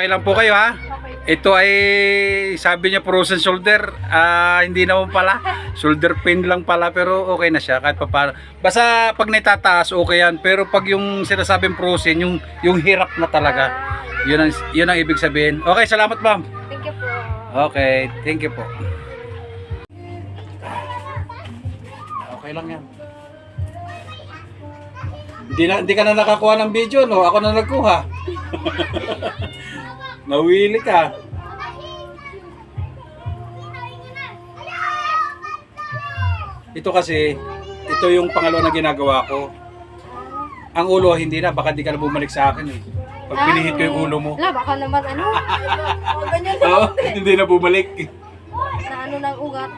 Okay lang po kayo ha. Ito ay sabi niya frozen shoulder. Hindi naman pala. Shoulder pain lang pala pero okay na siya kahit paano. Basta pag naitataas okay yan. Pero pag yung sinasabing frozen, yung hirap na talaga. Yun ang ibig sabihin. Okay, salamat ma'am. Thank you po. Okay, thank you po. Okay lang yan. Hindi ka na nakakuha ng video, no? Ako na nagkuha. Nawili ka. Ito kasi, ito yung pangalawa na ginagawa ko. Ang ulo, hindi na. Baka di ka na bumalik sa akin eh. Pag pinihit ko yung ulo mo. Wala, baka naman ano. Ganyan na. Oo, hindi na bumalik. Na ano ng ugat.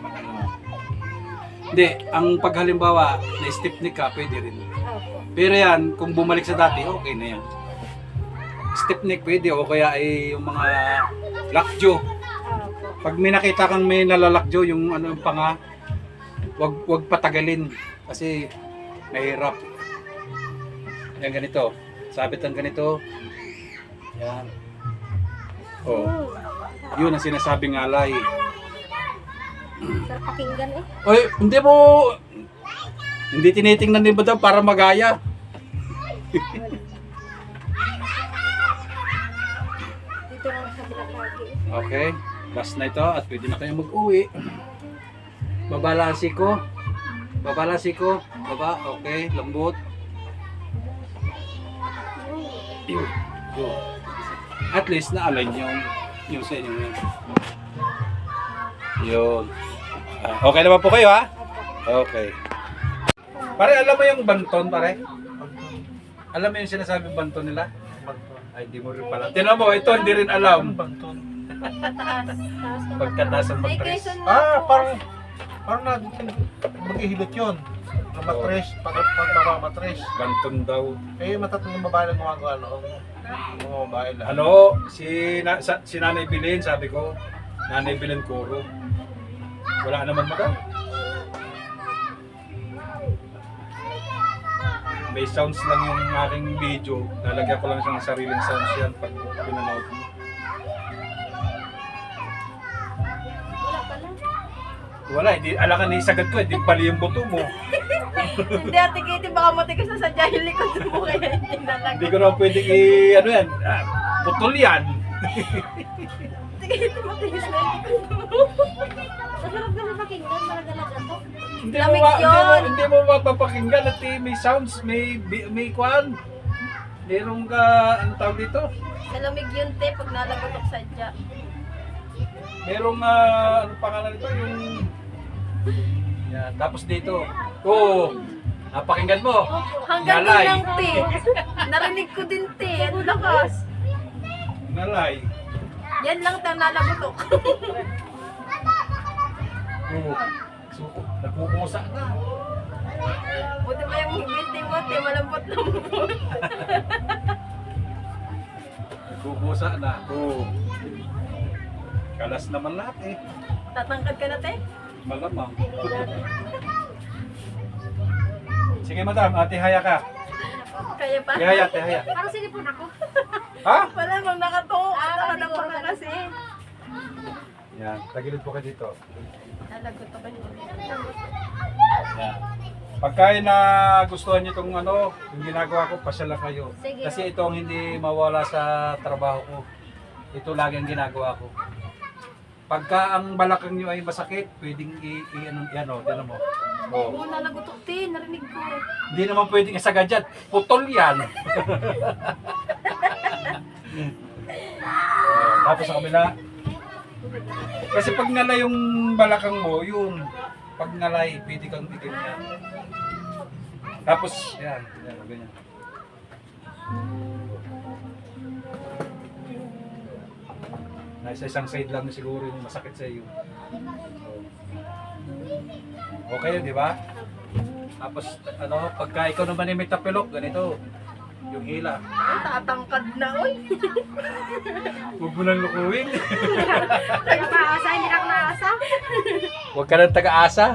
Hindi, ang paghalimbawa na stiff neck ka, pwede rin. Opo. Pero yan, kung bumalik sa dati, okay na yan. Stiff neck pwede o kaya ay yung mga lockjaw. Opo. Pag may nakita kang may nalalakjaw, yung ano yung panga, wag patagalin kasi mahirap. Yan ganito. Sabitan ganito. Yan. Oh. Yun ang sinasabing alay. Sarap pakinggan eh. Oy, hindi tinitingnan din ba daw para magaya? Dito lang sa bilang lagi. Okay, last na ito at pwede na kayong mag-uwi. Babalansi ko. Baba, okay, lambot. Yun. At least na-align yung sa inyo yun. Yun. Okay naman po kayo ha? Okay. Pare, alam mo yung banton, pare? Alam mo yung sinasabing banton nila? Ay, di mo rin pala. Tinan mo, ito hindi rin alam. Banton. Pagkataas ng matres. Parang maghihilot yun. Ang matres, pag Banton daw. Eh, matatlong babae lang gumagawa noong. Mga babae lang. Ano, si Nanay Bilin, sabi ko, Nanay Bilin Kuro. Wala naman maka. May sounds lang yung aking video. Lalagyan ko lang siyang sariling sounds yan pag pinanood mo. Wala, hindi alakan ni sagad ko, hindi pali yung buto mo. Hindi, Ate Katie, baka matigas na sa dahil likod mo kaya hindi nalagay. Hindi ko na pwedeng ano yan, putol yan. Ate Katie, matigas na yung likod mo. Masarap naman pakinggan, maragalaga to. Lamig yun. Hindi mo mapapakinggan at may sounds, may kwan. Merong ka, ano tawag dito? Malamig yun, te, pag nalagotok sadya. Merong, ano pangalan nito, yung... Yan, tapos dito. Oo, napakinggan mo. Hanggang doon Nalay. lang, te. Narinig ko din, te. Ano lakas? Nalay. Yan lang tayo nalagotok. Oo. So, nagpupusa na. Buti pa yung ngibiti mo, te. Malambot-lambot. Nagpupusa na. Oo. Kalas naman lahat eh. Tatangkad ka na, te? Malamang. Sige madam, ate haya ka. Kaya pa? Haya, ate haya. Parang sinipon ako. Ha? Wala, ma'am, nakatungo. Nakadapa ka kasi. Yan, tagilid po kayo dito. Nalagotok ka niyo. Yan. Pagka na gustuhan niyo itong ano, yung ginagawa ko, pasya lang kayo. Sige. Kasi ito ang hindi mawala sa trabaho ko. Ito lagi ang ginagawa ko. Pagka ang balakang niyo ay masakit, pwedeng ano mo. Oh. Oo, nalagotok, te. Narinig ko. Hindi naman pwedeng isagad dyan. Putol yan. Tapos sa kabila. Kasi pag nalay yung balakang mo, yun. Pag nalay, pwede kang ganyan. Tapos, yan. Yan, ganyan. Nasa isang side lang siguro yung masakit sa iyo. Okay, di ba? Tapos, ano, pagka ikaw naman ay may tapilok, ganito. Yung hila. Ay, tatangkad na, oy. Huwag mo nang lukuhin. Taga-asa, hindi na ako nakasa. Huwag ka nang taga-asa.